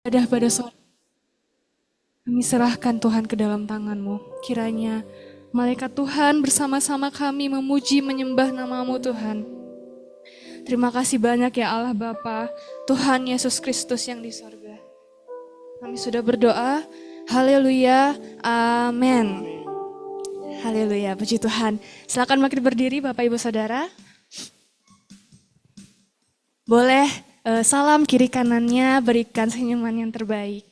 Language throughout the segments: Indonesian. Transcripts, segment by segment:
Ibadah pada sore, kami serahkan Tuhan ke dalam tangan-Mu. Kiranya malaikat Tuhan bersama-sama kami memuji menyembah nama-Mu Tuhan. Terima kasih banyak ya Allah Bapa, Tuhan Yesus Kristus yang di sorga. Kami sudah berdoa, haleluya, amin. Haleluya, puji Tuhan. Silakan makin berdiri Bapak Ibu Saudara. Boleh salam kiri kanannya, berikan senyuman yang terbaik.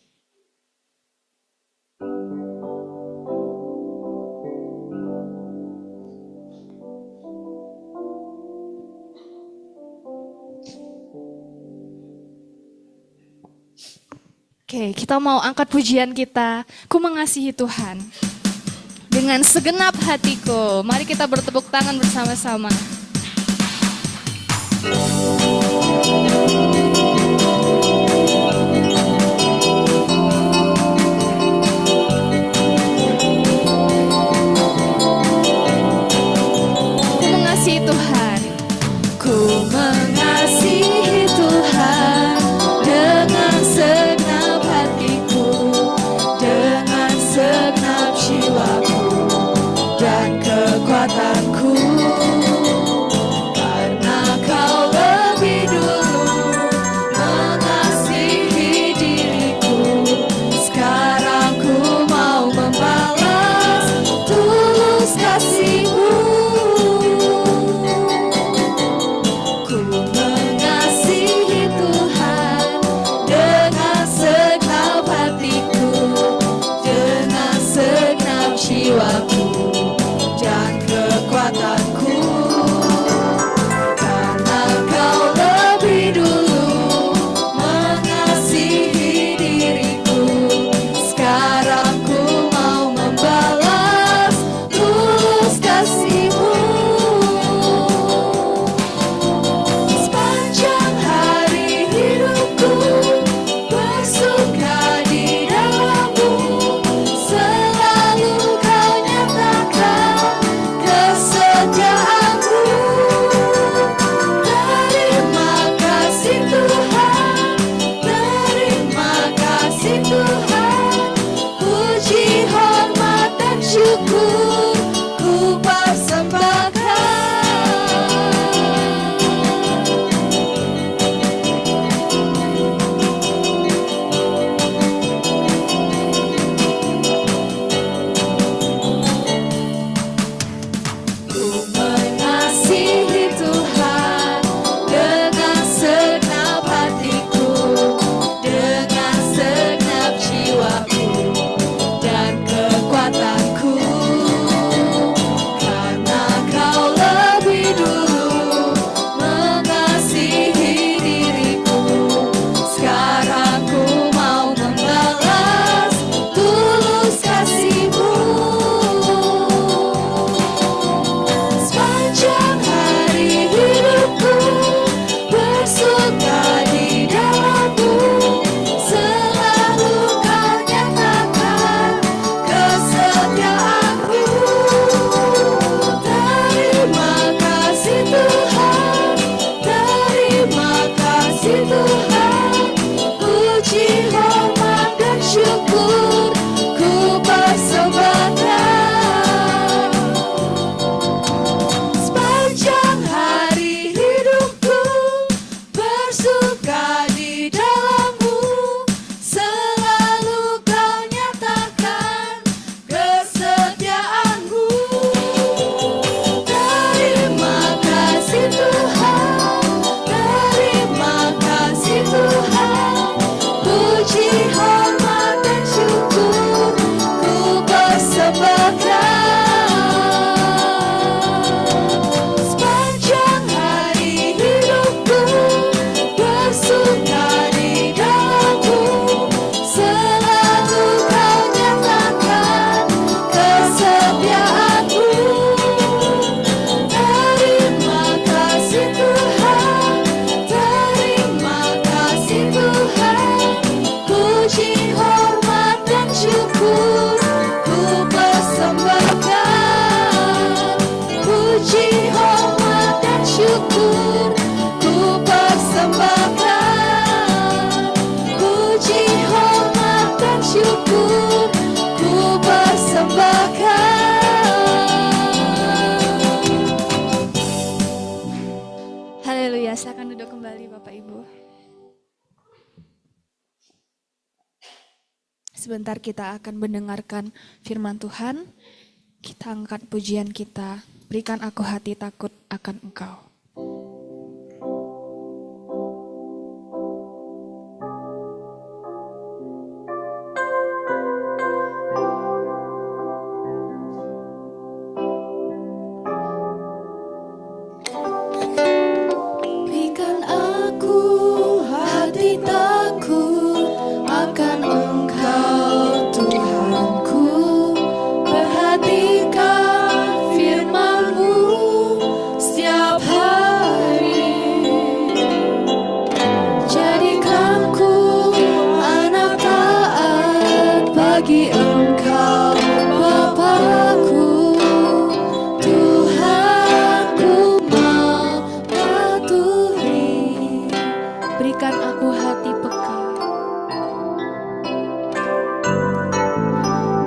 Oke, kita mau angkat pujian kita, Ku Mengasihi Tuhan. Dengan segenap hatiku, mari kita bertepuk tangan bersama-sama. Ku mengasihi Tuhan. Ku mengasihi Tuhan dengan segenap hatiku, dengan segenap jiwaku dan kekuatanku. Karena Kau lebih dulu mengasihi diriku, sekarang ku mau membalas tulus kasih-Mu. Ku mengasihi Tuhan dengan segenap hatiku, dengan segenap jiwaku dan kekuatanku. Karena Kau lebih dulu mengasihi diriku, sekarang ku mau membalas tulus kasih-Mu. Sepanjang hari hidupku bersuka di dalam-Mu, selalu Kau nyatakan Sebentar kita akan mendengarkan firman Tuhan. Kita angkat pujian kita. Berikan aku hati takut akan Engkau. Berikan aku hati takut akan Engkau Tuhanku. Perhatikan firman-Mu setiap hari. Jadikanku anak taat bagi Engkau Bapa-Ku. Tuhanku mau patuhi. Berikan aku hati peka.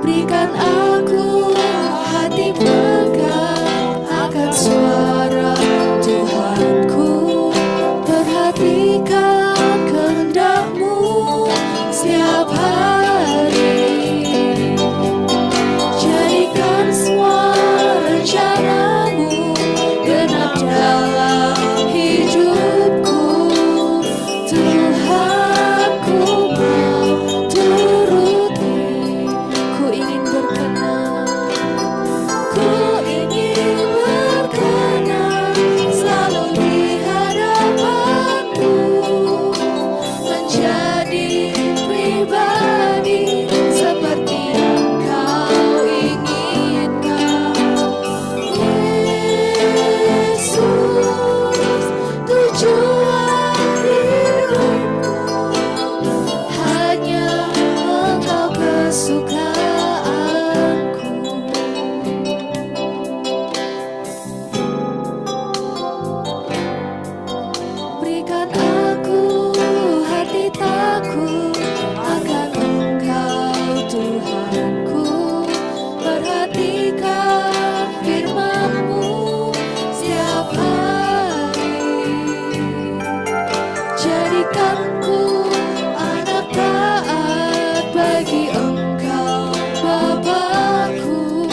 Berikan aku hati peka akan suara Tuhanku. Perhatikan kehendak-Mu setiap hari. Jadikan semua rencana-Mu genap dalam hidupku. Tuhanku mau turuti. Ku ingin berkenan, ku ingin berkenan selalu di hadapan-Mu, menjadi pribadi seperti yang Kau inginkan. Yesus, tujuan hidupku hanya Engkau kesukaanku. Berikan aku hati takut akan Engkau Tuhanku. Perhatikan firman-Mu setiap hari. Jadikanku anak taat bagi Engkau Bapa-Ku.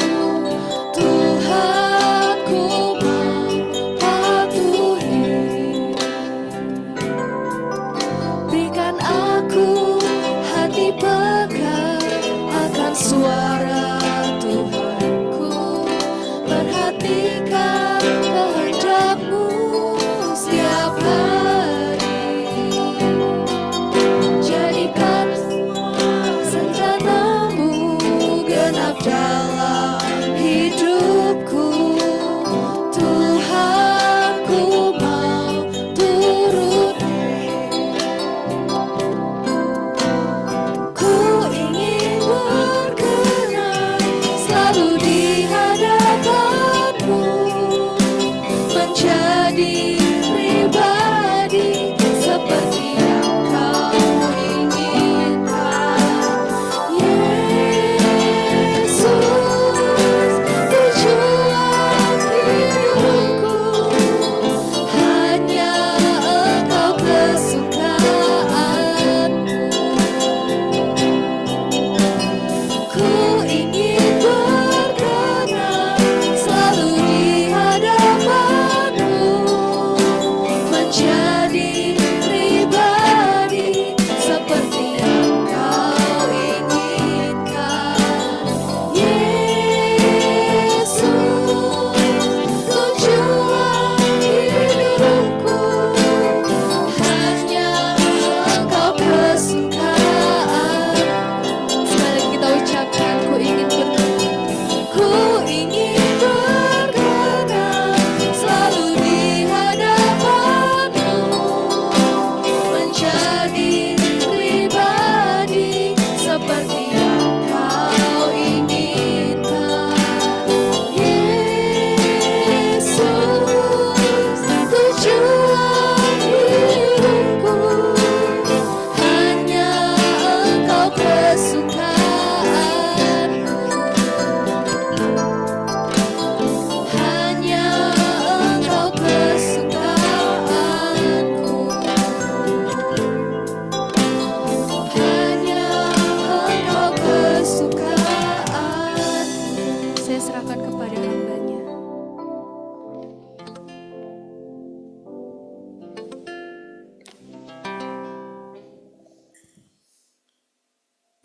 Tuhanku mau patuhi. Berikan aku hati peka akan suara Tuhanku. Perhatikan kehendak-Mu setiap hari. Jadikan rencana-Mu genap dalam hidupku. Tuhanku mau turuti. Ku ingin berkenan,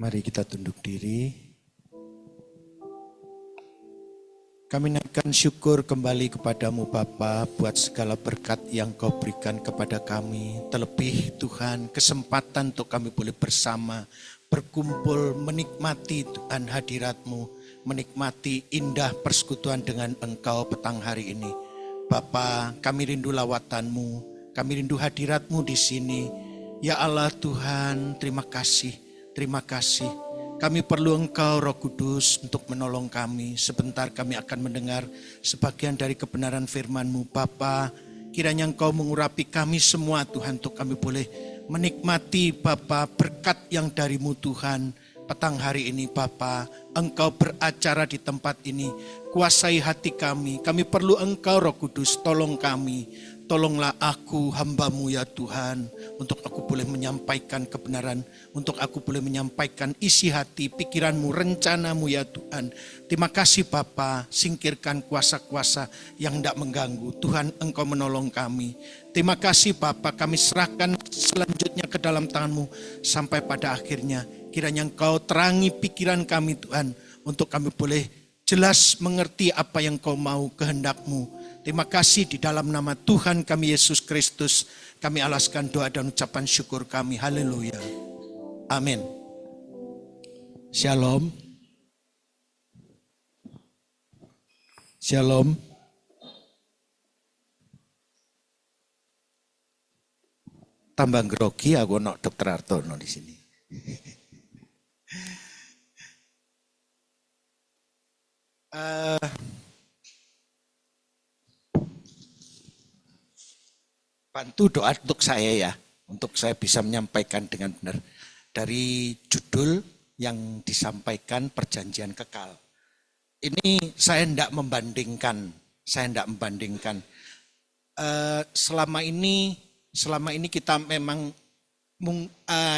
Mari kita tunduk diri. Kami naikkan syukur kembali kepadamu Bapa buat segala berkat yang kau berikan kepada kami. Terlebih Tuhan kesempatan untuk kami boleh bersama, berkumpul, menikmati Tuhan hadirat-Mu, menikmati indah persekutuan dengan Engkau petang hari ini. Bapa, kami rindu lawatan-Mu, kami rindu hadirat-Mu di sini. Ya Allah Tuhan, terima kasih, terima kasih. Kami perlu Engkau Roh Kudus untuk menolong kami. Sebentar kami akan mendengar sebagian dari kebenaran firman-Mu. Bapa, kiranya Engkau mengurapi kami semua Tuhan untuk kami boleh menikmati Bapa berkat yang dari-Mu Tuhan. Petang hari ini Bapa, Engkau beracara di tempat ini. Kuasai hati kami. Kami perlu Engkau Roh Kudus, tolong kami. Tolonglah aku hamba-Mu ya Tuhan, untuk aku boleh menyampaikan kebenaran, untuk aku boleh menyampaikan isi hati, pikiran-Mu, rencana-Mu ya Tuhan. Terima kasih Bapa, singkirkan kuasa-kuasa yang tidak mengganggu. Tuhan Engkau menolong kami. Terima kasih Bapa, kami serahkan selanjutnya ke dalam tangan-Mu sampai pada akhirnya. Kiranya Engkau terangi pikiran kami Tuhan, untuk kami boleh jelas mengerti apa yang Kau mau, kehendak-Mu. Terima kasih di dalam nama Tuhan kami Yesus Kristus. Kami alaskan doa dan ucapan syukur kami. Haleluya. Amin. Shalom. Shalom. Tambah grogi aku nok Dokter Artono di sini. Bantu doa untuk saya ya, untuk saya bisa menyampaikan dengan benar. Dari judul yang disampaikan perjanjian kekal. Ini saya tidak membandingkan, selama ini kita memang,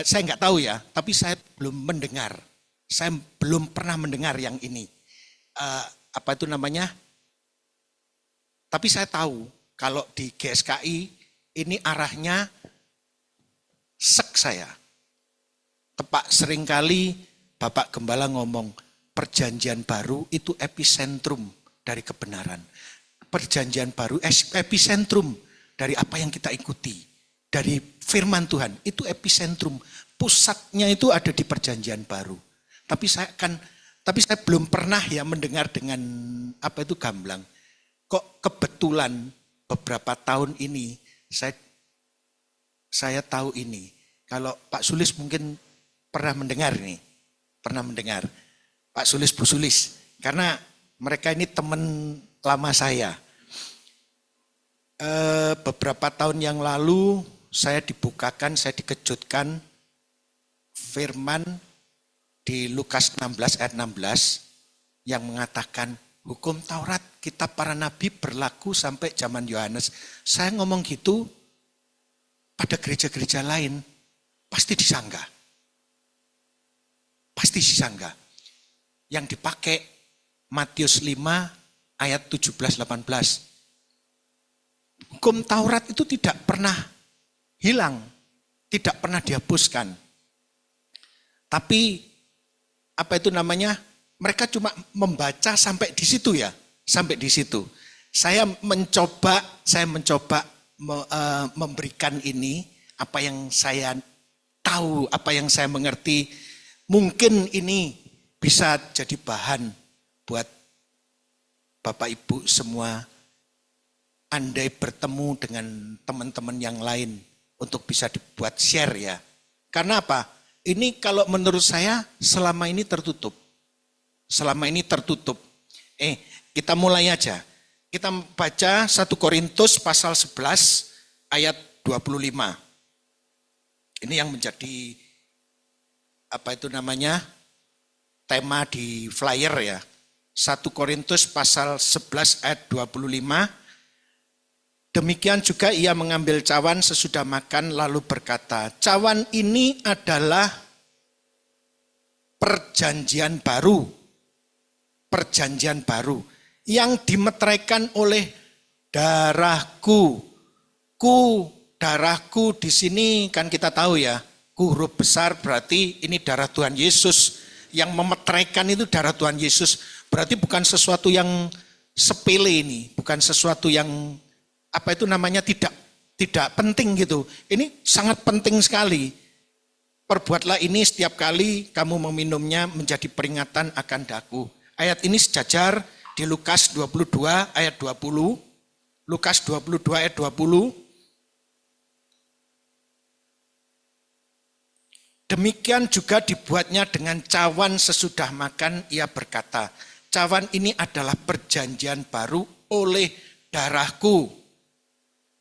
saya nggak tahu ya, tapi saya belum mendengar, saya belum pernah mendengar yang ini. Apa itu namanya? Tapi saya tahu kalau di GSKI ini arahnya saya. Tepak seringkali Bapak Gembala ngomong perjanjian baru itu epicentrum dari kebenaran. Perjanjian baru epicentrum dari apa yang kita ikuti. Dari firman Tuhan itu epicentrum. Pusatnya itu ada di perjanjian baru. Tapi saya belum pernah ya mendengar dengan apa itu gamblang. Kok kebetulan beberapa tahun ini saya tahu ini. Kalau Pak Sulis mungkin pernah mendengar ini. Pernah mendengar. Pak Sulis, Bu Sulis. Karena mereka ini teman lama saya. Beberapa tahun yang lalu saya dikejutkan firman di Lukas 16 ayat 16 yang mengatakan hukum Taurat, kitab para nabi berlaku sampai zaman Yohanes. Saya ngomong gitu pada gereja-gereja lain, pasti disanggah. Pasti disanggah. Yang dipakai Matius 5 ayat 17-18. Hukum Taurat itu tidak pernah hilang, tidak pernah dihapuskan. Tapi apa itu namanya? Mereka cuma membaca sampai di situ ya, sampai di situ. Saya mencoba memberikan ini apa yang saya tahu, apa yang saya mengerti. Mungkin ini bisa jadi bahan buat Bapak Ibu semua. Andai bertemu dengan teman-teman yang lain untuk bisa dibuat share ya. Karena apa? Ini kalau menurut saya selama ini tertutup. Selama ini tertutup. Kita mulai aja. Kita baca 1 Korintus pasal 11 ayat 25. Ini yang menjadi apa itu namanya? Tema di flyer ya. 1 Korintus pasal 11 ayat 25. Demikian juga ia mengambil cawan sesudah makan lalu berkata, cawan ini adalah perjanjian baru. Perjanjian baru yang dimeteraikan oleh darahku. Darahku di sini kan kita tahu ya, huruf besar berarti ini darah Tuhan Yesus. Yang memeteraikan itu darah Tuhan Yesus. Berarti bukan sesuatu yang sepele ini. Bukan sesuatu yang tidak penting gitu. Ini sangat penting sekali. Perbuatlah ini setiap kali kamu meminumnya menjadi peringatan akan daku. Ayat ini sejajar di Lukas 22 ayat 20. Lukas 22 ayat 20. Demikian juga dibuatnya dengan cawan sesudah makan, ia berkata, cawan ini adalah perjanjian baru oleh darahku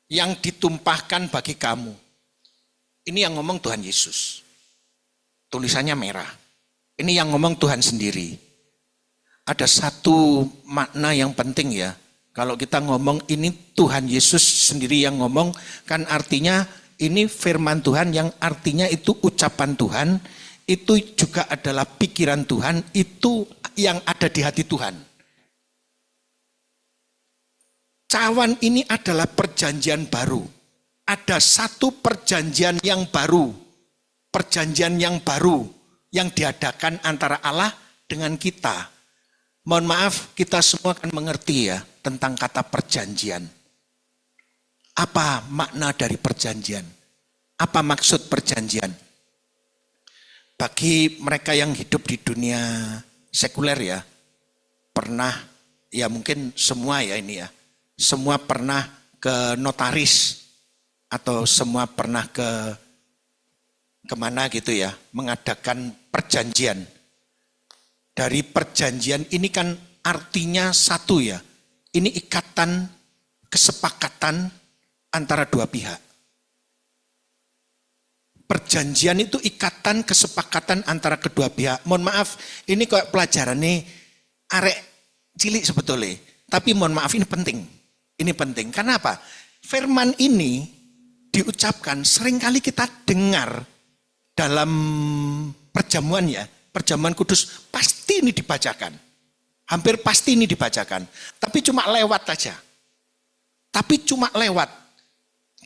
yang ditumpahkan bagi kamu. Ini yang ngomong Tuhan Yesus. Tulisannya merah. Ini yang ngomong Tuhan sendiri. Ada satu makna yang penting ya. Kalau kita ngomong ini Tuhan Yesus sendiri yang ngomong, kan artinya ini firman Tuhan yang artinya itu ucapan Tuhan, itu juga adalah pikiran Tuhan, itu yang ada di hati Tuhan. Cawan ini adalah perjanjian baru. Ada satu perjanjian yang baru. Perjanjian yang baru yang diadakan antara Allah dengan kita. Mohon maaf, kita semua akan mengerti ya tentang kata perjanjian. Apa makna dari perjanjian? Apa maksud perjanjian? Bagi mereka yang hidup di dunia sekuler ya, pernah, ya mungkin semua ya ini ya, semua pernah ke notaris atau semua pernah kemana gitu ya, mengadakan perjanjian. Dari perjanjian ini kan artinya satu ya, ini ikatan kesepakatan antara dua pihak. Perjanjian itu ikatan kesepakatan antara kedua pihak. Mohon maaf, ini kayak pelajaran nih, arek cilik sebetulnya. Tapi mohon maaf ini penting. Ini penting, karena apa? Firman ini diucapkan seringkali kita dengar dalam perjamuan ya, perjamuan kudus pasti ini dibacakan. Hampir pasti ini dibacakan. Tapi cuma lewat aja. Tapi cuma lewat.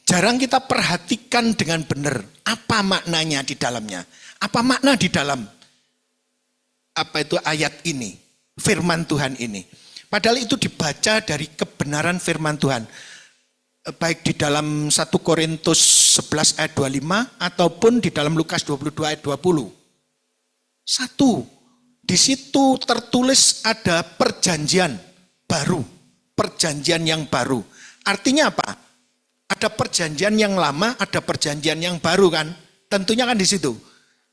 Jarang kita perhatikan dengan benar apa maknanya di dalamnya. Apa makna di dalam ayat ini, firman Tuhan ini. Padahal itu dibaca dari kebenaran firman Tuhan. Baik di dalam 1 Korintus 11 ayat 25 ataupun di dalam Lukas 22 ayat 20. Satu, di situ tertulis ada perjanjian baru, perjanjian yang baru. Artinya apa? Ada perjanjian yang lama, ada perjanjian yang baru kan? Tentunya kan di situ.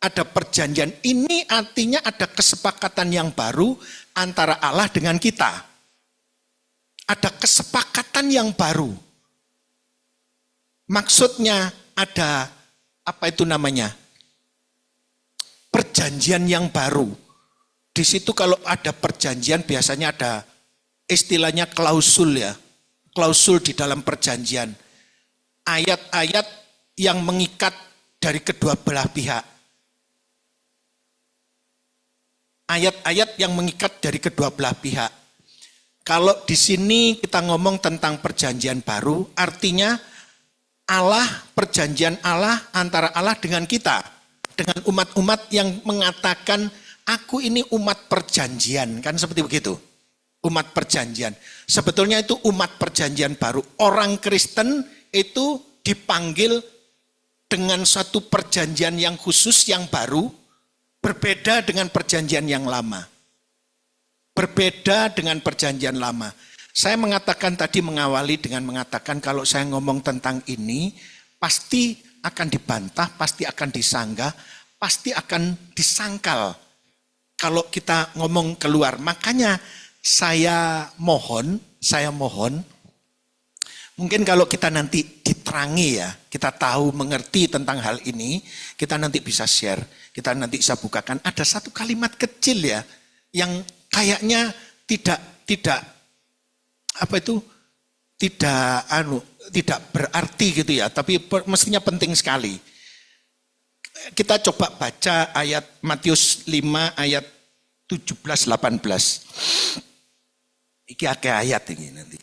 Ada perjanjian, ini artinya ada kesepakatan yang baru antara Allah dengan kita. Ada kesepakatan yang baru. Maksudnya ada perjanjian yang baru. Di situ kalau ada perjanjian biasanya ada istilahnya klausul ya. Klausul di dalam perjanjian. Ayat-ayat yang mengikat dari kedua belah pihak. Ayat-ayat yang mengikat dari kedua belah pihak. Kalau di sini kita ngomong tentang perjanjian baru, artinya Allah, perjanjian Allah antara Allah dengan kita. Dengan umat-umat yang mengatakan, aku ini umat perjanjian. Kan seperti begitu. Umat perjanjian. Sebetulnya itu umat perjanjian baru. Orang Kristen itu dipanggil dengan satu perjanjian yang khusus, yang baru. Berbeda dengan perjanjian yang lama. Berbeda dengan perjanjian lama. Saya mengatakan tadi mengawali dengan mengatakan kalau saya ngomong tentang ini, pasti akan dibantah, pasti akan disanggah, pasti akan disangkal kalau kita ngomong keluar. Makanya saya mohon, mungkin kalau kita nanti diterangi ya, kita tahu, mengerti tentang hal ini, kita nanti bisa share, kita nanti bisa bukakan. Ada satu kalimat kecil ya, yang kayaknya tidak berarti gitu ya, tapi mestinya penting sekali. Kita coba baca ayat Matius 5 ayat 17-18. Iki akeh ayat ini nanti.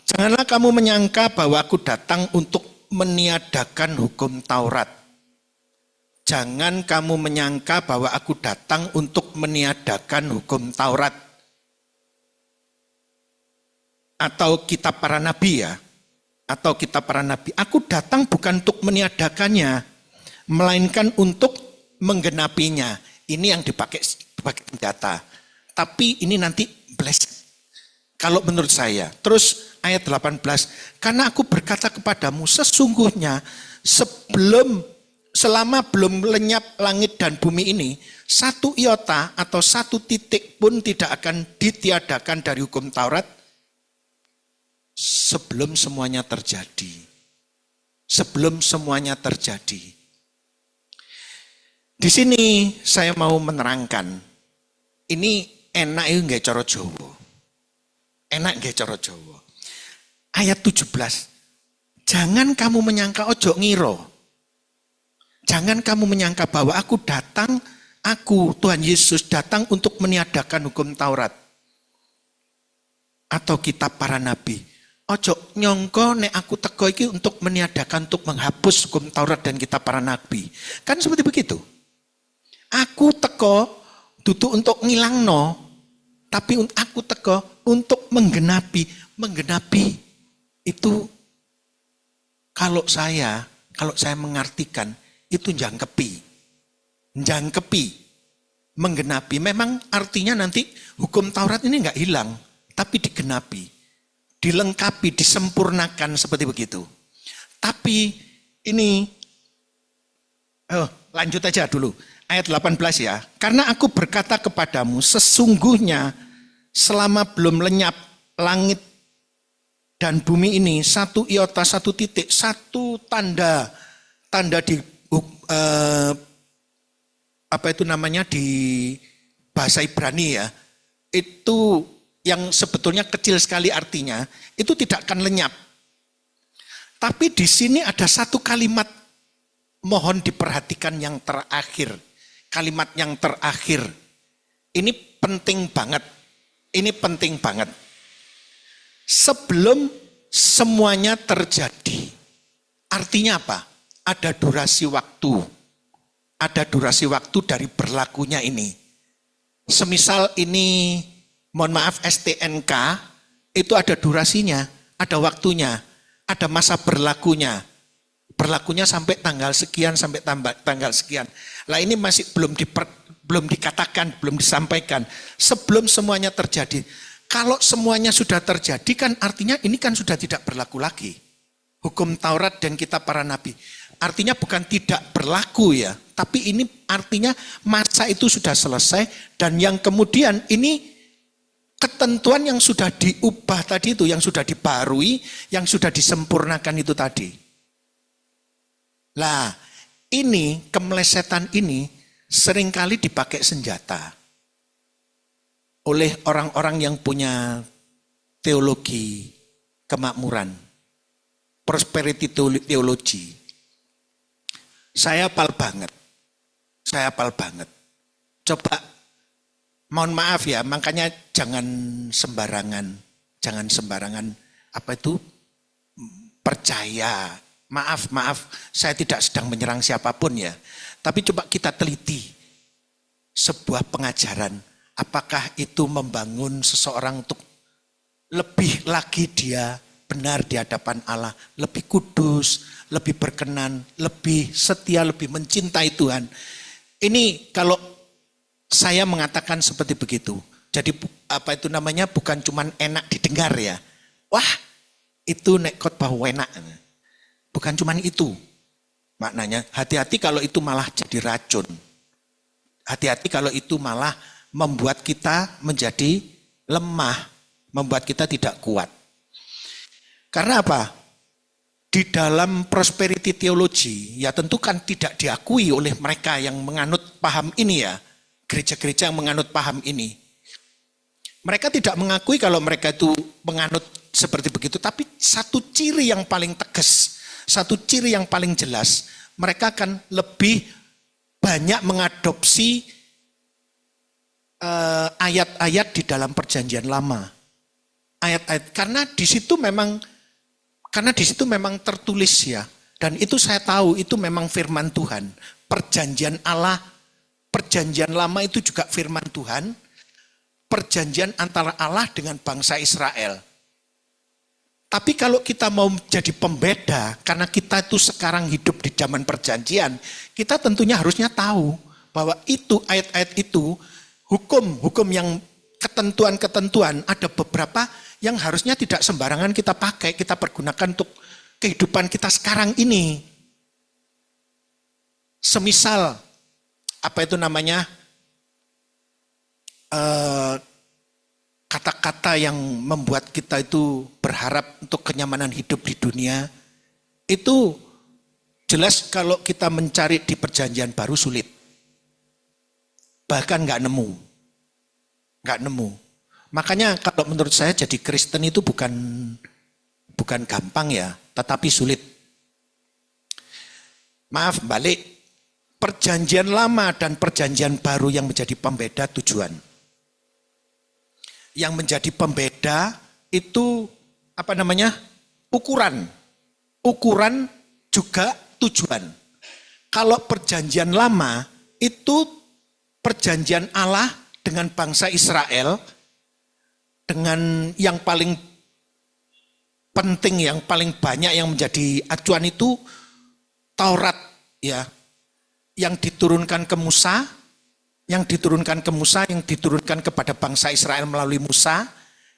Janganlah kamu menyangka bahwa aku datang untuk meniadakan hukum Taurat. Jangan kamu menyangka bahwa aku datang untuk meniadakan hukum Taurat. Atau kitab para nabi ya. Atau kitab para nabi. Aku datang bukan untuk meniadakannya. Melainkan untuk menggenapinya. Ini yang dipakai senjata. Tapi ini nanti blessed. Kalau menurut saya. Terus ayat 18. Karena aku berkata kepadamu sesungguhnya selama belum lenyap langit dan bumi ini, satu iota atau satu titik pun tidak akan ditiadakan dari hukum Taurat sebelum semuanya terjadi. Sebelum semuanya terjadi. Di sini saya mau menerangkan, ini enak itu nggak cara Jawa. Enak nggak cara Jawa. Ayat 17. Jangan kamu menyangka ojo ngiro. Jangan kamu menyangka bahwa aku Tuhan Yesus datang untuk meniadakan hukum Taurat. Atau kitab para nabi. Ojo nyongko nek aku teko iki untuk meniadakan, untuk menghapus hukum Taurat dan kitab para nabi. Kan seperti begitu. Aku teko duduk untuk ngilangno, tapi aku teko untuk menggenapi. Menggenapi itu kalau saya mengartikan itu jangkepi, menggenapi. Memang artinya nanti hukum Taurat ini enggak hilang, tapi digenapi, dilengkapi, disempurnakan seperti begitu. Tapi ini, lanjut aja dulu, ayat 18 ya. Karena aku berkata kepadamu, sesungguhnya selama belum lenyap langit dan bumi ini, satu iota, satu titik, satu tanda di di bahasa Ibrani ya, itu yang sebetulnya kecil sekali artinya, itu tidak akan lenyap. Tapi di sini ada satu kalimat, mohon diperhatikan yang terakhir. Kalimat yang terakhir. Ini penting banget. Ini penting banget. Sebelum semuanya terjadi. Artinya apa? Ada durasi waktu. Ada durasi waktu dari berlakunya ini. Semisal ini, mohon maaf, STNK, itu ada durasinya, ada waktunya, ada masa berlakunya. Berlakunya sampai tanggal sekian, sampai tanggal sekian. Lah ini masih belum dikatakan, belum disampaikan. Sebelum semuanya terjadi. Kalau semuanya sudah terjadi kan artinya ini kan sudah tidak berlaku lagi. Hukum Taurat dan kitab para nabi. Artinya bukan tidak berlaku ya, tapi ini artinya masa itu sudah selesai dan yang kemudian ini ketentuan yang sudah diubah tadi itu, yang sudah dibarui, yang sudah disempurnakan itu tadi. Lah, ini kemelesetan ini seringkali dipakai senjata oleh orang-orang yang punya teologi kemakmuran, prosperity theology. Saya hafal banget. Coba, mohon maaf ya, makanya jangan sembarangan percaya. Maaf, saya tidak sedang menyerang siapapun ya. Tapi coba kita teliti sebuah pengajaran. Apakah itu membangun seseorang untuk lebih lagi dia benar di hadapan Allah, lebih kudus, lebih berkenan, lebih setia, lebih mencintai Tuhan. Ini kalau saya mengatakan seperti begitu. Jadi bukan cuma enak didengar ya. Wah, itu nek khotbah enak. Bukan cuma itu. Maknanya hati-hati kalau itu malah jadi racun. Hati-hati kalau itu malah membuat kita menjadi lemah, membuat kita tidak kuat. Karena apa? Di dalam prosperity theology, ya tentu kan tidak diakui oleh mereka yang menganut paham ini ya. Gereja-gereja yang menganut paham ini. Mereka tidak mengakui kalau mereka itu menganut seperti begitu. Tapi satu ciri yang paling tegas, satu ciri yang paling jelas, mereka akan lebih banyak mengadopsi ayat-ayat di dalam perjanjian lama. Ayat-ayat, karena di situ memang tertulis ya, Dan itu saya tahu itu memang firman Tuhan. Perjanjian Allah, perjanjian lama itu juga firman Tuhan. Perjanjian antara Allah dengan bangsa Israel. Tapi kalau kita mau jadi pembeda, karena kita itu sekarang hidup di zaman perjanjian, kita tentunya harusnya tahu bahwa itu ayat-ayat itu, hukum-hukum yang ketentuan-ketentuan, ada beberapa yang harusnya tidak sembarangan kita pakai, kita pergunakan untuk kehidupan kita sekarang ini. Semisal, apa itu namanya, kata-kata yang membuat kita itu berharap untuk kenyamanan hidup di dunia, itu jelas kalau kita mencari di perjanjian baru sulit. Bahkan nggak nemu. Makanya kalau menurut saya jadi Kristen itu bukan gampang ya, tetapi sulit. Maaf, balik. Perjanjian lama dan perjanjian baru yang menjadi pembeda tujuan. Yang menjadi pembeda itu apa namanya? Ukuran. Ukuran juga tujuan. Kalau perjanjian lama itu perjanjian Allah dengan bangsa Israel, dengan yang paling penting, yang paling banyak yang menjadi acuan itu Taurat, ya, yang diturunkan ke Musa, yang diturunkan kepada bangsa Israel melalui Musa,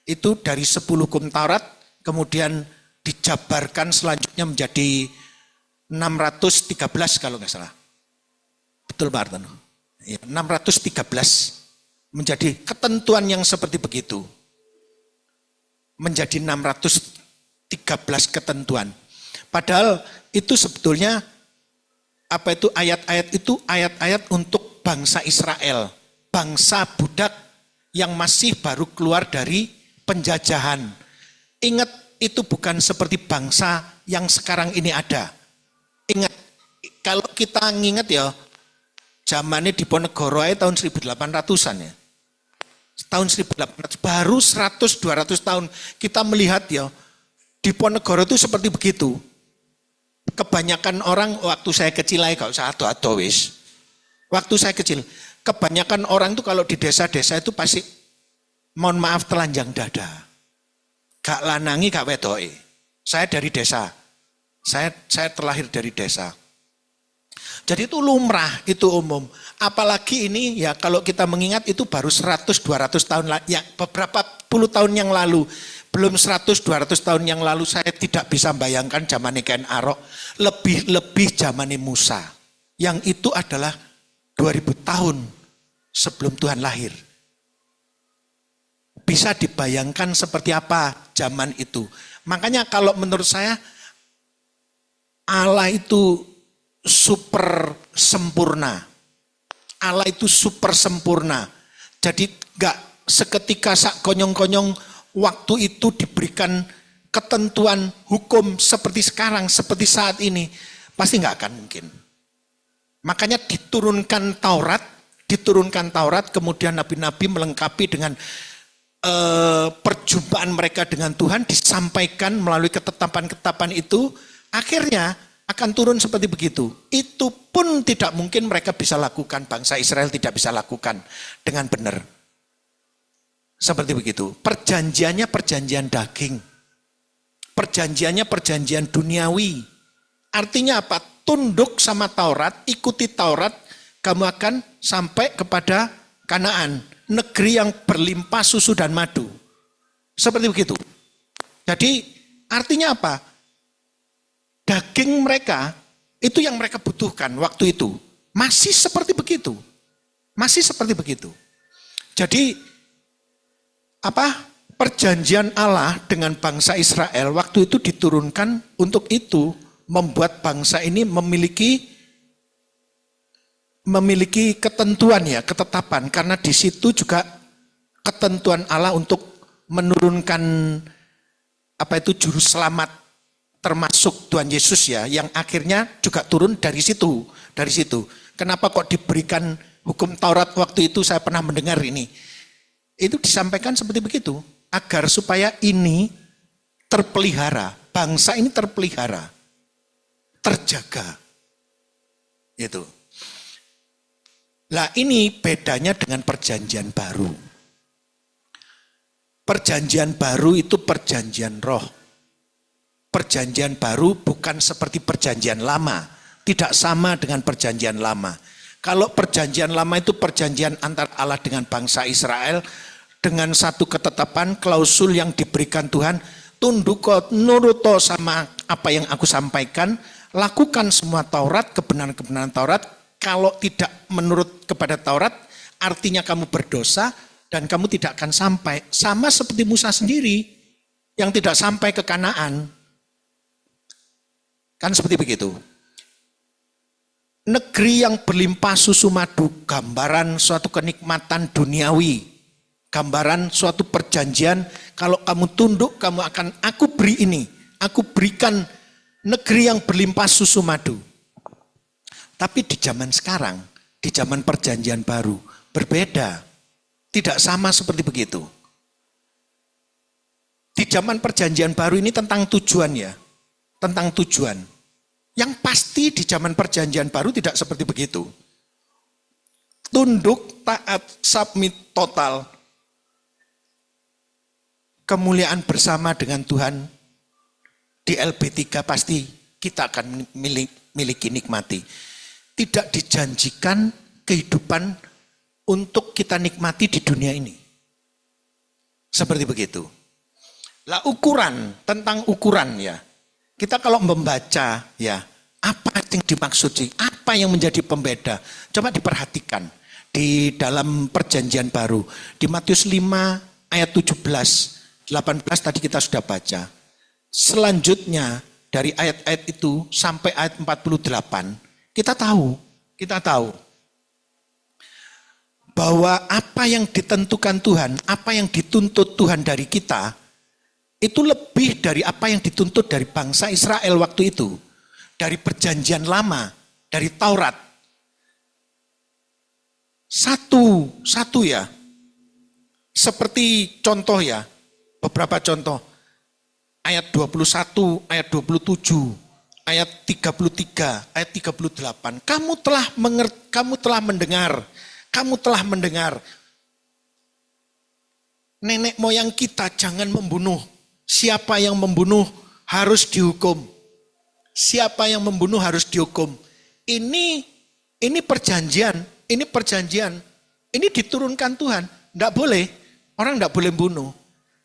itu dari 10 hukum Taurat, kemudian dijabarkan selanjutnya menjadi 613 kalau nggak salah. Betul Pak Artano? Ya, 613 menjadi ketentuan yang seperti begitu. Menjadi 613 ketentuan. Padahal itu sebetulnya apa itu ayat-ayat untuk bangsa Israel, bangsa budak yang masih baru keluar dari penjajahan. Ingat, itu bukan seperti bangsa yang sekarang ini ada. Ingat, kalau kita nginget ya, zamannya Diponegoro tahun 1800-an ya. Tahun 1800, baru 100-200 tahun kita melihat ya, Diponegoro itu seperti begitu. Kebanyakan orang, waktu saya kecil aja, gak usah ado-ado wis. Waktu saya kecil, kebanyakan orang itu kalau di desa-desa itu pasti, mohon maaf, telanjang dada. Gak lanangi, gak wedoi. Saya dari desa. Saya terlahir dari desa. Jadi itu lumrah, itu umum. Apalagi ini ya kalau kita mengingat itu baru 100-200 tahun, ya beberapa puluh tahun yang lalu. Belum 100-200 tahun yang lalu saya tidak bisa bayangkan zaman Ken Arok. Lebih zaman Musa. Yang itu adalah 2000 tahun sebelum Tuhan lahir. Bisa dibayangkan seperti apa zaman itu. Makanya kalau menurut saya Allah itu super sempurna. Allah itu super sempurna. Jadi gak seketika sak konyong-konyong waktu itu diberikan ketentuan hukum seperti sekarang, seperti saat ini. Pasti gak akan mungkin. Makanya diturunkan Taurat, kemudian nabi-nabi melengkapi dengan perjumpaan mereka dengan Tuhan, disampaikan melalui ketetapan-ketetapan itu, akhirnya akan turun seperti begitu. Itu pun tidak mungkin mereka bisa lakukan, bangsa Israel tidak bisa lakukan dengan benar. Seperti begitu. Perjanjiannya perjanjian daging. Perjanjiannya perjanjian duniawi. Artinya apa? Tunduk sama Taurat, ikuti Taurat, kamu akan sampai kepada Kanaan, negeri yang berlimpah susu dan madu. Seperti begitu. Jadi artinya apa? Daging mereka, itu yang mereka butuhkan waktu itu. Masih seperti begitu. Masih seperti begitu. Jadi, perjanjian Allah dengan bangsa Israel waktu itu diturunkan untuk itu, membuat bangsa ini memiliki ketentuan ya, ketetapan. Karena di situ juga ketentuan Allah untuk menurunkan juru selamat, termasuk Tuhan Yesus ya, yang akhirnya juga turun dari situ. Kenapa kok diberikan hukum Taurat waktu itu? Saya pernah mendengar ini. Itu disampaikan seperti begitu, agar supaya ini terpelihara, bangsa ini terpelihara terjaga. Itu. Lah ini bedanya dengan perjanjian baru. Perjanjian baru itu perjanjian roh. Perjanjian baru bukan seperti perjanjian lama. Tidak sama dengan perjanjian lama. Kalau perjanjian lama itu perjanjian antara Allah dengan bangsa Israel. Dengan satu ketetapan klausul yang diberikan Tuhan. Tunduk nuruto sama apa yang aku sampaikan. Lakukan semua Taurat, kebenaran-kebenaran Taurat. Kalau tidak menurut kepada Taurat, artinya kamu berdosa. Dan kamu tidak akan sampai. Sama seperti Musa sendiri. Yang tidak sampai ke Kanaan. Kan seperti begitu. Negeri yang berlimpah susu madu. Gambaran suatu kenikmatan duniawi. Gambaran suatu perjanjian. Kalau kamu tunduk, kamu akan, aku beri ini. Aku berikan negeri yang berlimpah susu madu. Tapi di zaman sekarang, di zaman perjanjian baru, berbeda. Tidak sama seperti begitu. Di zaman perjanjian baru ini tentang tujuan ya. Tentang tujuan. Yang pasti di zaman perjanjian baru tidak seperti begitu. Tunduk, taat, submit, total. Kemuliaan bersama dengan Tuhan. Di LB3 pasti kita akan miliki nikmati. Tidak dijanjikan kehidupan untuk kita nikmati di dunia ini. Seperti begitu. Lah ukuran, tentang ukuran ya. Kita kalau membaca ya, apa yang dimaksud sih? Apa yang menjadi pembeda? Coba diperhatikan di dalam perjanjian baru. Di Matius 5 ayat 17, 18 tadi kita sudah baca. Selanjutnya dari ayat-ayat itu sampai ayat 48, kita tahu bahwa apa yang ditentukan Tuhan, apa yang dituntut Tuhan dari kita, itu lebih dari apa yang dituntut dari bangsa Israel waktu itu. Dari perjanjian lama, dari Taurat. Satu ya. Seperti contoh ya, beberapa contoh. Ayat 21, ayat 27, ayat 33, ayat 38. Kamu telah mendengar. Nenek moyang kita jangan membunuh. Siapa yang membunuh harus dihukum. Siapa yang membunuh harus dihukum. Ini perjanjian. Ini diturunkan Tuhan. Tidak boleh. Orang tidak boleh bunuh.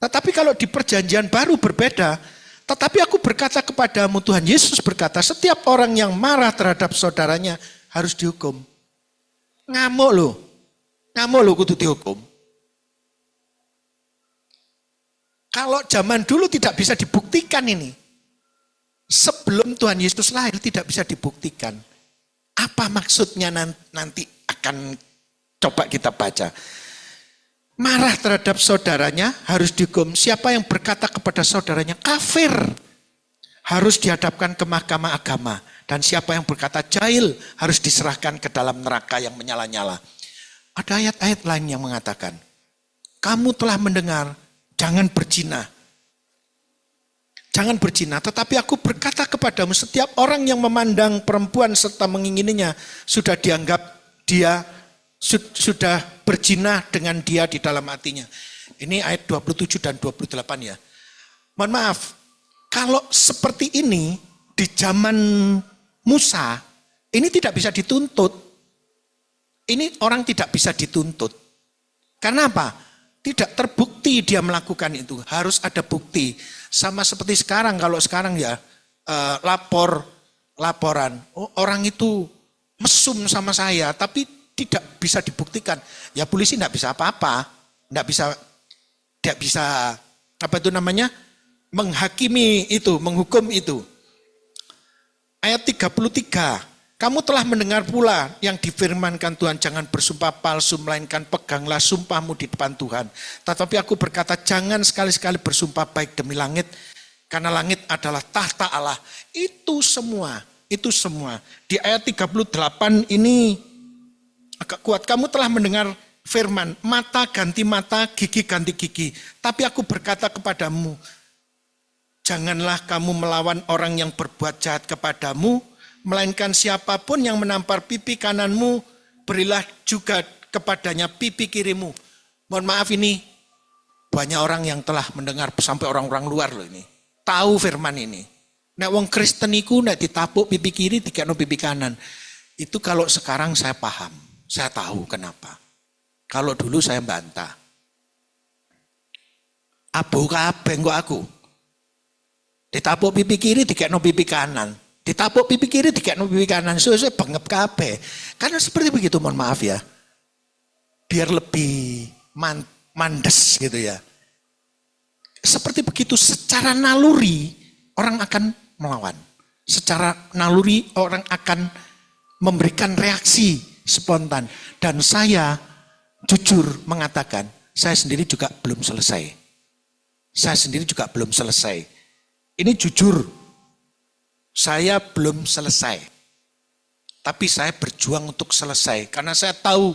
Tetapi kalau di perjanjian baru berbeda. Tetapi aku berkata kepadamu, Tuhan Yesus berkata, setiap orang yang marah terhadap saudaranya harus dihukum. Ngamuk loh kudu dihukum. Kalau zaman dulu tidak bisa dibuktikan ini. Sebelum Tuhan Yesus lahir tidak bisa dibuktikan. Apa maksudnya nanti akan coba kita baca. Marah terhadap saudaranya harus dihukum. Siapa yang berkata kepada saudaranya kafir harus dihadapkan ke mahkamah agama. Dan siapa yang berkata jahil harus diserahkan ke dalam neraka yang menyala-nyala. Ada ayat-ayat lain yang mengatakan, kamu telah mendengar, jangan berzina. Jangan berzina, tetapi aku berkata kepadamu, setiap orang yang memandang perempuan serta mengingininya, sudah dianggap dia sudah berzina dengan dia di dalam hatinya. Ini ayat 27 dan 28 ya. Mohon maaf, kalau seperti ini, di zaman Musa, ini tidak bisa dituntut. Ini orang tidak bisa dituntut. Karena apa? Tidak terbukti dia melakukan itu. Harus ada bukti. Sama seperti sekarang, kalau sekarang ya laporan. Oh, orang itu mesum sama saya, tapi tidak bisa dibuktikan. Ya polisi tidak bisa apa-apa. Tidak bisa apa itu namanya? Menghakimi itu, menghukum itu. Ayat 33. Kamu telah mendengar pula yang difirmankan Tuhan, jangan bersumpah palsu, melainkan peganglah sumpahmu di depan Tuhan. Tetapi aku berkata, jangan sekali-sekali bersumpah baik demi langit, karena langit adalah tahta Allah. Itu semua. Di ayat 38 ini agak kuat. Kamu telah mendengar firman, mata ganti mata, gigi ganti gigi. Tapi aku berkata kepadamu, janganlah kamu melawan orang yang berbuat jahat kepadamu, Melainkan siapapun yang menampar pipi kananmu, berilah juga kepadanya pipi kirimu. Mohon maaf, ini banyak orang yang telah mendengar, sampai orang-orang luar loh ini. Tahu firman ini. Nek wong Kristen iku nek ditapuk pipi kiri, dikekno pipi kanan. Itu kalau sekarang saya paham. Saya tahu kenapa. Kalau dulu saya bantah. Abu kabeh kok aku. Ditapuk pipi kiri, dikekno pipi kanan. Ditapuk pipi kiri, dikekno pipi kanan. Suwe-suwe bengep kabeh. Karena seperti begitu, mohon maaf ya. Biar lebih mandes gitu ya. Seperti begitu, secara naluri orang akan melawan. Secara naluri orang akan memberikan reaksi spontan. Dan saya jujur mengatakan, saya sendiri juga belum selesai. Saya sendiri juga belum selesai. Ini jujur, saya belum selesai. Tapi saya berjuang untuk selesai. Karena saya tahu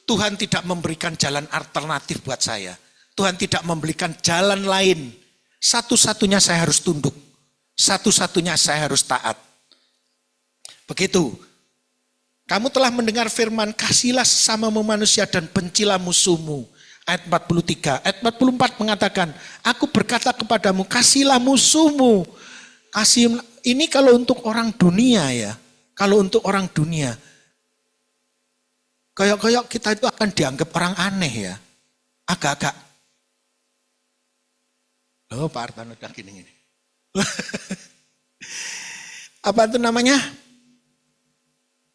Tuhan tidak memberikan jalan alternatif buat saya. Tuhan tidak memberikan jalan lain. Satu-satunya saya harus tunduk. Satu-satunya saya harus taat. Begitu. Kamu telah mendengar firman, kasihlah sesamamu manusia dan bencilah musuhmu. Ayat 43, ayat 44 mengatakan, aku berkata kepadamu, kasihlah musuhmu. Kasih, ini kalau untuk orang dunia ya. Kalau untuk orang dunia. Kayak kita itu akan dianggap orang aneh ya. Agak-agak. Oh Pak Artan udah gini. Apa itu namanya?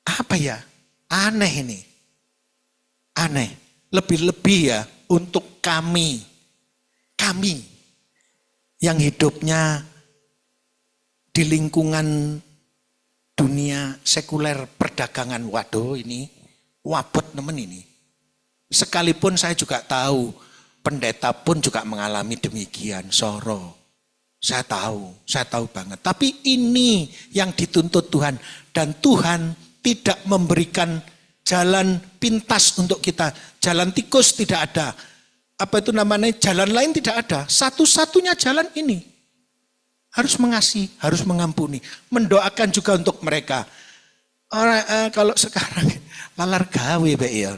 Apa ya? Aneh ini. Aneh. Lebih-lebih ya untuk kami yang hidupnya di lingkungan dunia sekuler perdagangan. Waduh ini wabot temen ini. Sekalipun saya juga tahu pendeta pun juga mengalami demikian, soro. Saya tahu banget. Tapi ini yang dituntut Tuhan, dan Tuhan tidak memberikan jalan pintas untuk kita. Jalan tikus tidak ada. Apa itu namanya? Jalan lain tidak ada. Satu-satunya jalan ini. Harus mengasihi, harus mengampuni. Mendoakan juga untuk mereka. Orang, kalau sekarang, lalar gawe be ya.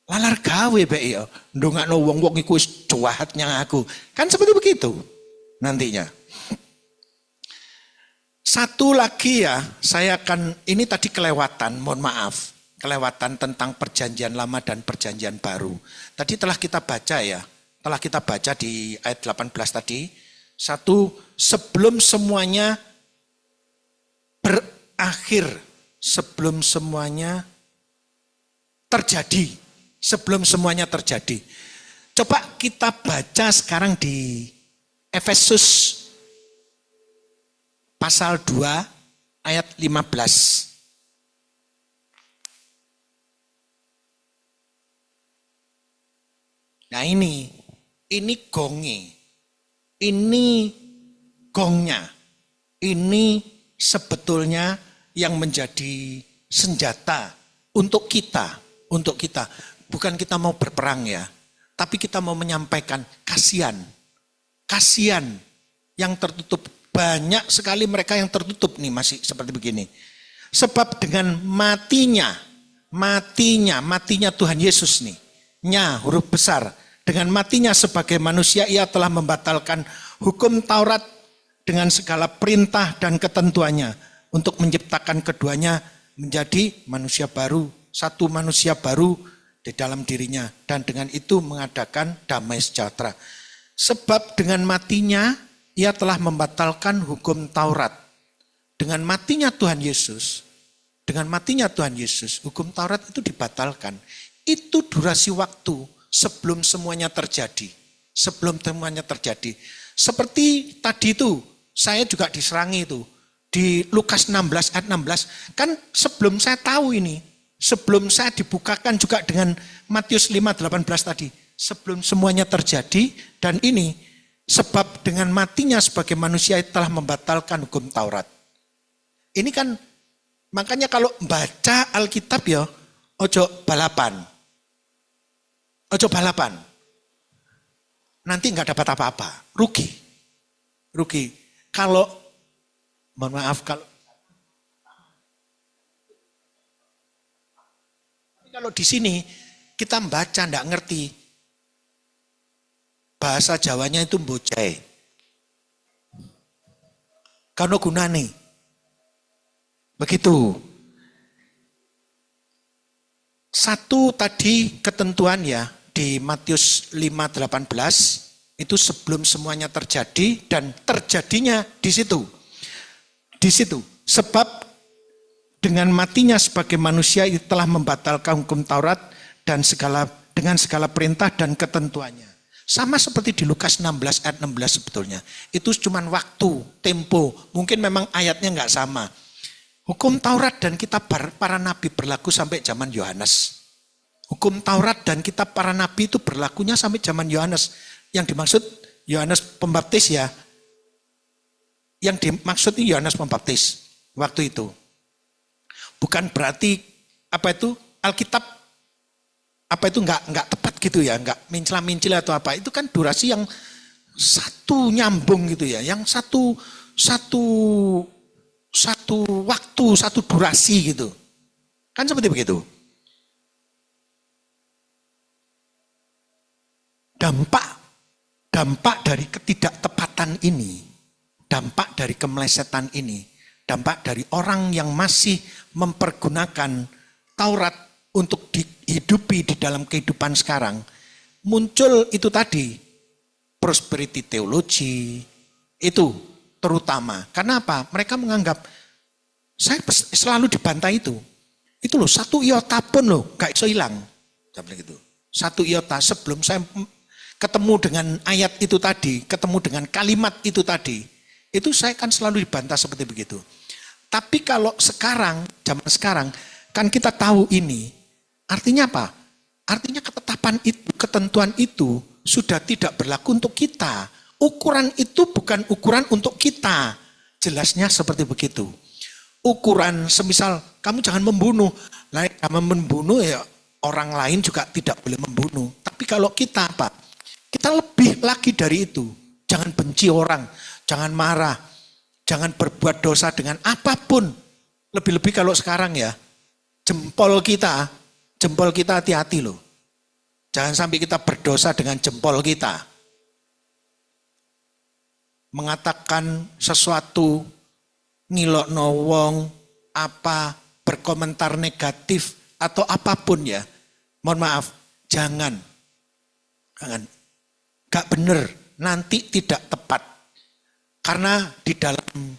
Lalar gawe be ya. Ndongakno wong-wong iku wis jahatnya aku. Kan seperti begitu nantinya. Satu lagi ya, saya akan, ini tadi kelewatan, mohon maaf. Kelewatan tentang perjanjian lama dan perjanjian baru. Tadi telah kita baca ya, telah kita baca di ayat 18 tadi. Satu, sebelum semuanya berakhir, sebelum semuanya terjadi, sebelum semuanya terjadi. Coba kita baca sekarang di Efesus pasal 2 ayat 15. Nah ini gongnya, ini sebetulnya yang menjadi senjata untuk kita. Bukan kita mau berperang ya, tapi kita mau menyampaikan kasihan yang tertutup. Banyak sekali mereka yang tertutup nih masih seperti begini. Sebab dengan matinya Tuhan Yesus nih. Nya huruf besar, dengan matinya sebagai manusia ia telah membatalkan hukum Taurat dengan segala perintah dan ketentuannya untuk menciptakan keduanya menjadi manusia baru, satu manusia baru di dalam dirinya, dan dengan itu mengadakan damai sejahtera. Sebab dengan matinya ia telah membatalkan hukum Taurat. Dengan matinya Tuhan Yesus, hukum Taurat itu dibatalkan. Itu durasi waktu sebelum semuanya terjadi. Seperti tadi itu, saya juga diserangi itu. Di Lukas 16 ayat 16, kan sebelum saya tahu ini, sebelum saya dibukakan juga dengan Matius 5:18 tadi, sebelum semuanya terjadi, dan ini, sebab dengan matinya sebagai manusia telah membatalkan hukum Taurat. Ini kan, makanya kalau baca Alkitab ya, ojo balapan. Nanti nggak dapat apa-apa, rugi. Kalau, mohon maaf, kalau Kalau di sini kita membaca enggak ngerti, bahasa Jawanya itu mbocai. Kano gunane. Begitu. Satu tadi ketentuan ya di Matius 5:18 itu sebelum semuanya terjadi dan terjadinya di situ. Di situ. Sebab dengan matinya sebagai manusia itu telah membatalkan hukum Taurat dan dengan segala perintah dan ketentuannya. Sama seperti di Lukas 16 ayat 16 sebetulnya. Itu cuma waktu, tempo. Mungkin memang ayatnya enggak sama. Hukum Taurat dan kitab para nabi berlaku sampai zaman Yohanes. Hukum Taurat dan kitab para nabi itu berlakunya sampai zaman Yohanes. Yang dimaksud Yohanes Pembaptis ya. Yang dimaksud Yohanes Pembaptis waktu itu. Bukan berarti Alkitab enggak tepat gitu ya, enggak mincela-mincil atau apa. Itu kan durasi yang satu nyambung gitu ya, yang satu waktu, satu durasi gitu. Kan seperti begitu. Dampak dari ketidaktepatan ini, dampak dari kemelesetan ini, dampak dari orang yang masih mempergunakan Taurat untuk dihidupi di dalam kehidupan sekarang, muncul itu tadi, prosperity theology, itu terutama. Karena apa? Mereka menganggap, saya selalu dibantai itu loh, satu iota pun loh, gak iso hilang. Gitu. Satu iota sebelum saya ketemu dengan ayat itu tadi, ketemu dengan kalimat itu tadi, itu saya kan selalu dibantah seperti begitu. Tapi kalau sekarang, zaman sekarang, kan kita tahu ini, artinya apa? Artinya ketetapan itu, ketentuan itu sudah tidak berlaku untuk kita. Ukuran itu bukan ukuran untuk kita. Jelasnya seperti begitu. Ukuran semisal, kamu jangan membunuh. Kamu membunuh ya orang lain juga tidak boleh membunuh. Tapi kalau kita apa? Kita lebih lagi dari itu. Jangan benci orang, jangan marah. Jangan berbuat dosa dengan apapun. Lebih-lebih kalau sekarang ya, jempol kita hati-hati loh. Jangan sampai kita berdosa dengan jempol kita. Mengatakan sesuatu, ngilokno wong, berkomentar negatif, atau apapun ya. Mohon maaf, jangan. Gak benar, nanti tidak tepat. Karena di dalam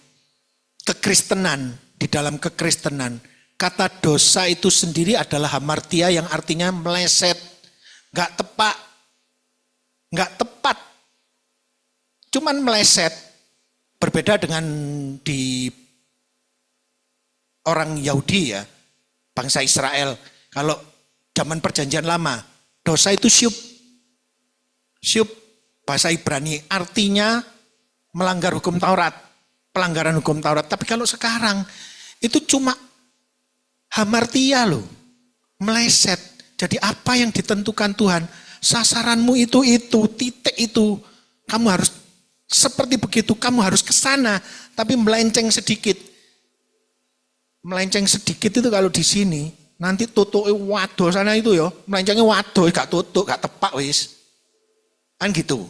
kekristenan, kata dosa itu sendiri adalah hamartia yang artinya meleset, gak tepat, cuman meleset. Berbeda dengan di orang Yahudi ya, bangsa Israel. Kalau zaman perjanjian lama, dosa itu syub, bahasa Ibrani artinya melanggar hukum Taurat, pelanggaran hukum Taurat. Tapi kalau sekarang itu cuma hamartia loh, meleset. Jadi apa yang ditentukan Tuhan, sasaranmu itu, titik itu, kamu harus seperti begitu, kamu harus ke sana, tapi melenceng sedikit. Melenceng sedikit itu kalau di sini, nanti tutuke waduh sana itu ya, melencengnya waduh, gak tutuk, gak tepak wis. Kan gitu.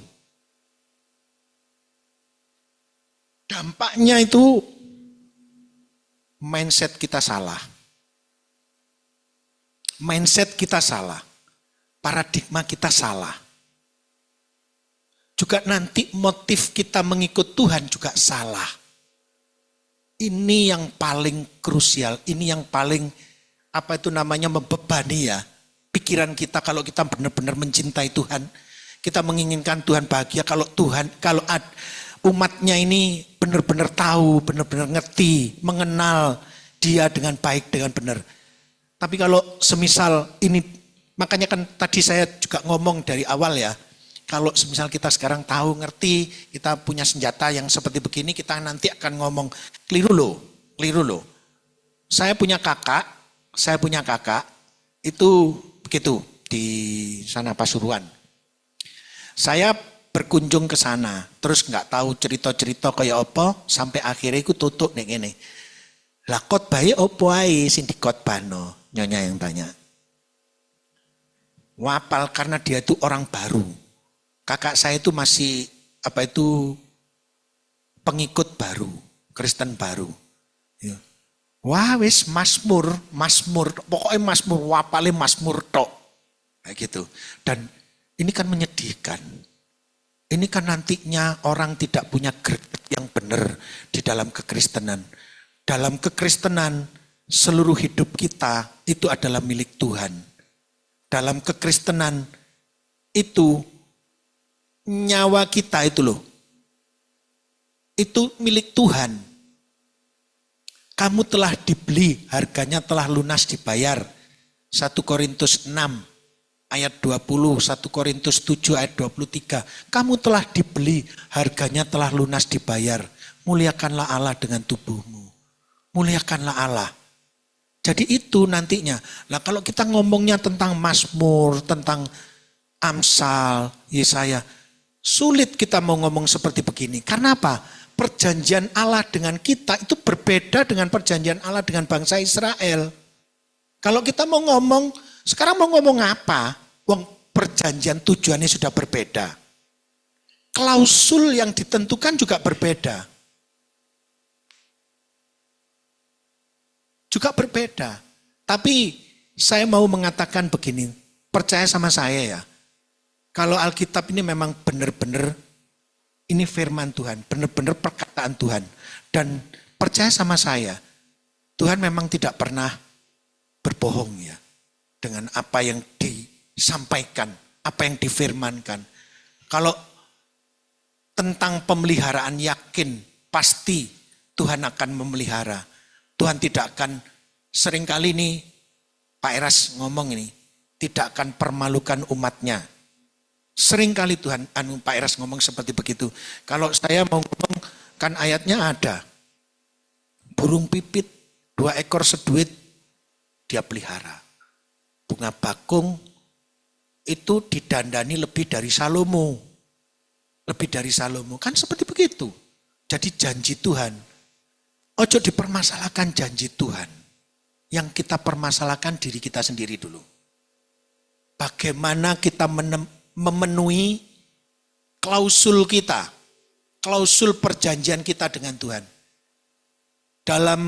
Dampaknya itu mindset kita salah. Mindset kita salah. Paradigma kita salah. Juga nanti motif kita mengikut Tuhan juga salah. Ini yang paling krusial, ini yang paling membebani ya. Pikiran kita kalau kita benar-benar mencintai Tuhan, kita menginginkan Tuhan bahagia kalau umatnya ini benar-benar tahu, benar-benar ngerti, mengenal dia dengan baik, dengan benar. Tapi kalau semisal ini, makanya kan tadi saya juga ngomong dari awal ya, kalau semisal kita sekarang tahu, ngerti, kita punya senjata yang seperti begini, kita nanti akan ngomong, keliru loh. Saya punya kakak, itu begitu, di sana Pasuruan. Saya berkunjung ke sana, terus nggak tahu cerita-cerita kayak apa, sampai akhirnya aku tutup nih gini. Lah khotbah opo ae sing dikhotbahno? Nyonya yang tanya. Wapal karena dia itu orang baru. Kakak saya itu masih pengikut baru, Kristen baru. Ya. Wah wis Mazmur, pokoknya Mazmur, wapale Mazmur tok. Kayak gitu. Dan ini kan menyedihkan. Ini kan nantinya orang tidak punya greget yang benar di dalam kekristenan. Dalam kekristenan, seluruh hidup kita itu adalah milik Tuhan. Dalam kekristenan itu, nyawa kita itu loh, itu milik Tuhan. Kamu telah dibeli, harganya telah lunas dibayar. 1 Korintus 6 ayat 20, 1 Korintus 7 ayat 23. Kamu telah dibeli, harganya telah lunas dibayar. Muliakanlah Allah dengan tubuhmu. Muliakanlah Allah. Jadi itu nantinya. Nah kalau kita ngomongnya tentang Mazmur, tentang Amsal, Yesaya, sulit kita mau ngomong seperti begini. Karena apa? Perjanjian Allah dengan kita itu berbeda dengan perjanjian Allah dengan bangsa Israel. Kalau kita mau ngomong, sekarang mau ngomong apa? Wong perjanjian tujuannya sudah berbeda. Klausul yang ditentukan juga berbeda. Juga berbeda. Tapi saya mau mengatakan begini, percaya sama saya ya. Kalau Alkitab ini memang benar-benar ini firman Tuhan, benar-benar perkataan Tuhan. Dan percaya sama saya, Tuhan memang tidak pernah berbohong ya. Dengan apa yang disampaikan, apa yang difirmankan. Kalau tentang pemeliharaan yakin, pasti Tuhan akan memelihara. Tuhan tidak akan, seringkali nih Pak Eras ngomong ini, tidak akan permalukan umatnya. Seringkali Tuhan, Pak Eras ngomong seperti begitu. Kalau saya mau ngomong, kan ayatnya ada. Burung pipit, 2 ekor seduit, dia pelihara. Bunga bakung, itu didandani lebih dari Salomo. Lebih dari Salomo, kan seperti begitu. Jadi janji Tuhan. Ojo dipermasalahkan janji Tuhan. Yang kita permasalahkan diri kita sendiri dulu. Bagaimana kita memenuhi klausul kita. Klausul perjanjian kita dengan Tuhan. Dalam,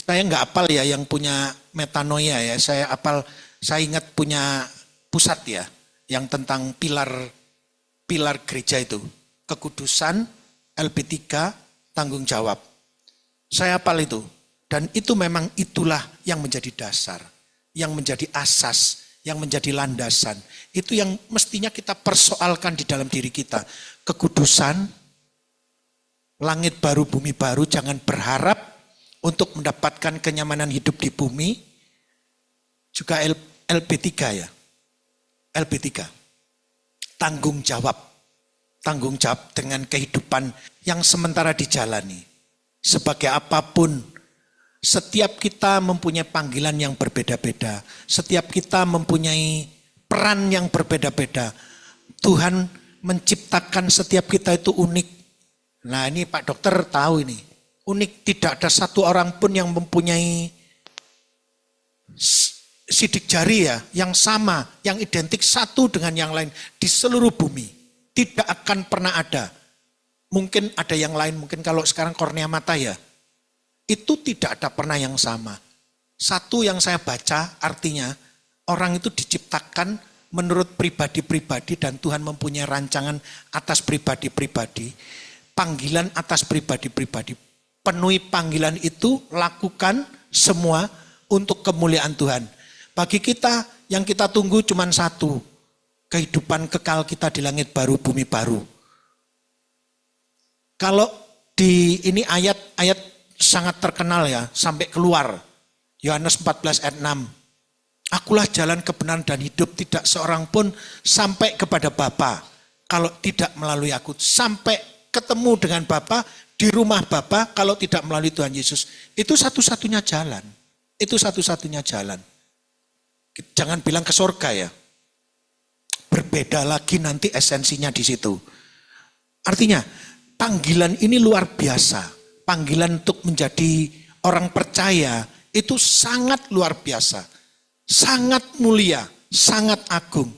saya nggak hafal ya yang punya metanoia ya. Saya ingat punya pusat ya. Yang tentang pilar gereja itu. Kekudusan, LB3, tanggung jawab. Saya hafal itu. Dan itu memang itulah yang menjadi dasar. Yang menjadi asas. Yang menjadi landasan. Itu yang mestinya kita persoalkan di dalam diri kita. Kekudusan, langit baru, bumi baru. Jangan berharap untuk mendapatkan kenyamanan hidup di bumi. Juga LB3 ya. LB3. Tanggung jawab. Tanggung jawab dengan kehidupan yang sementara dijalani. Sebagai apapun, setiap kita mempunyai panggilan yang berbeda-beda. Setiap kita mempunyai peran yang berbeda-beda. Tuhan menciptakan setiap kita itu unik. Nah ini Pak Dokter tahu ini. Unik, tidak ada satu orang pun yang mempunyai sidik jari ya, yang sama, yang identik satu dengan yang lain di seluruh bumi. Tidak akan pernah ada. Mungkin ada yang lain, mungkin kalau sekarang kornea mata ya. Itu tidak ada pernah yang sama. Satu yang saya baca artinya orang itu diciptakan menurut pribadi-pribadi dan Tuhan mempunyai rancangan atas pribadi-pribadi. Panggilan atas pribadi-pribadi. Penuhi panggilan itu, lakukan semua untuk kemuliaan Tuhan. Bagi kita yang kita tunggu cuma satu. Kehidupan kekal kita di langit baru, bumi baru. Kalau di ini ayat sangat terkenal ya, sampai keluar. Yohanes 14 ayat 6. Akulah jalan kebenaran dan hidup, tidak seorang pun sampai kepada Bapa kalau tidak melalui aku. Sampai ketemu dengan Bapa, di rumah Bapa kalau tidak melalui Tuhan Yesus. Itu satu-satunya jalan. Itu satu-satunya jalan. Jangan bilang ke surga ya. Berbeda lagi nanti esensinya di situ. Artinya, panggilan ini luar biasa. Panggilan untuk menjadi orang percaya itu sangat luar biasa. Sangat mulia. sangat agung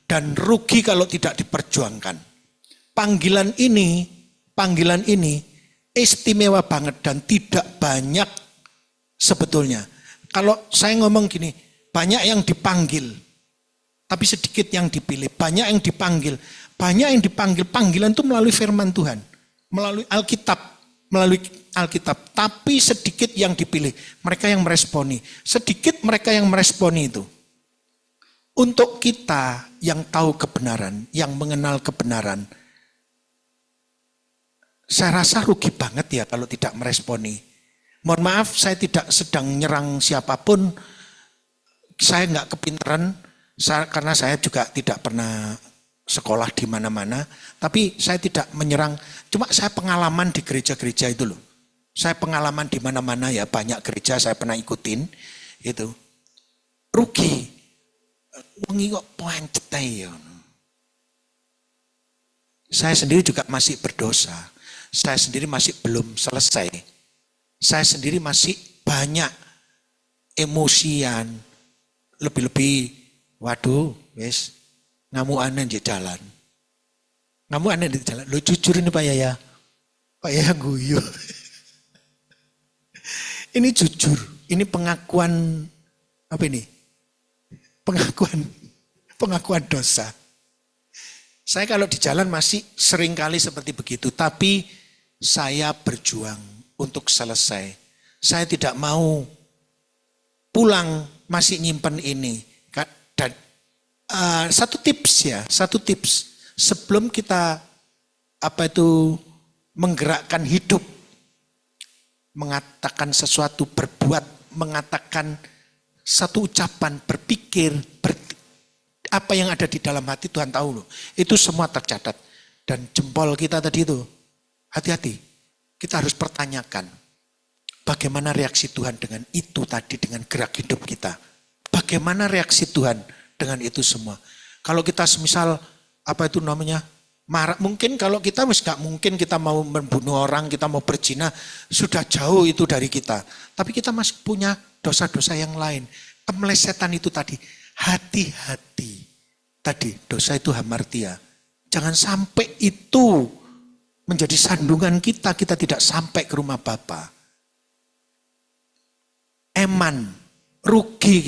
dan rugi kalau tidak diperjuangkan. Panggilan ini istimewa banget dan tidak banyak sebetulnya. Kalau saya ngomong gini, banyak yang dipanggil, tapi sedikit yang dipilih. Banyak yang dipanggil, panggilan itu melalui firman Tuhan, melalui Alkitab, tapi sedikit yang dipilih. Mereka yang meresponi, sedikit mereka yang meresponi itu. Untuk kita yang tahu kebenaran, yang mengenal kebenaran, saya rasa rugi banget ya kalau tidak meresponi. Mohon maaf, saya tidak sedang nyerang siapapun. Saya nggak kepintaran, karena saya juga tidak pernah sekolah di mana-mana. Tapi saya tidak menyerang, cuma saya pengalaman di gereja-gereja itu loh. Saya pengalaman di mana-mana ya, banyak gereja saya pernah ikutin. Itu rugi. Wengi kok poencetai ya. Saya sendiri juga masih berdosa. Saya sendiri masih belum selesai. Saya sendiri masih banyak emosian. Lebih-lebih, waduh, wes ngamuanan di jalan. Ngamuanan di jalan. Lo jujur ini Pak Yaya. Pak Yaya guyu. Ini jujur. Ini pengakuan, apa ini? Pengakuan dosa. Saya kalau di jalan masih sering kali seperti begitu, tapi saya berjuang untuk selesai. Saya tidak mau pulang masih nyimpen ini. Dan satu tips sebelum kita menggerakkan hidup, mengatakan sesuatu, berbuat, mengatakan satu ucapan, berpikir, apa yang ada di dalam hati Tuhan tahu loh. Itu semua tercatat. Dan jempol kita tadi itu, hati-hati. Kita harus pertanyakan, bagaimana reaksi Tuhan dengan itu tadi, dengan gerak hidup kita. Bagaimana reaksi Tuhan dengan itu semua. Kalau kita semisal, marah. Mungkin kalau kita gak mungkin kita mau membunuh orang, kita mau berzina, sudah jauh itu dari kita. Tapi kita masih punya dosa-dosa yang lain. Kemelesetan itu tadi, hati-hati. Tadi dosa itu hamartia. Jangan sampai itu menjadi sandungan kita tidak sampai ke rumah Bapa. Eman, rugi kita.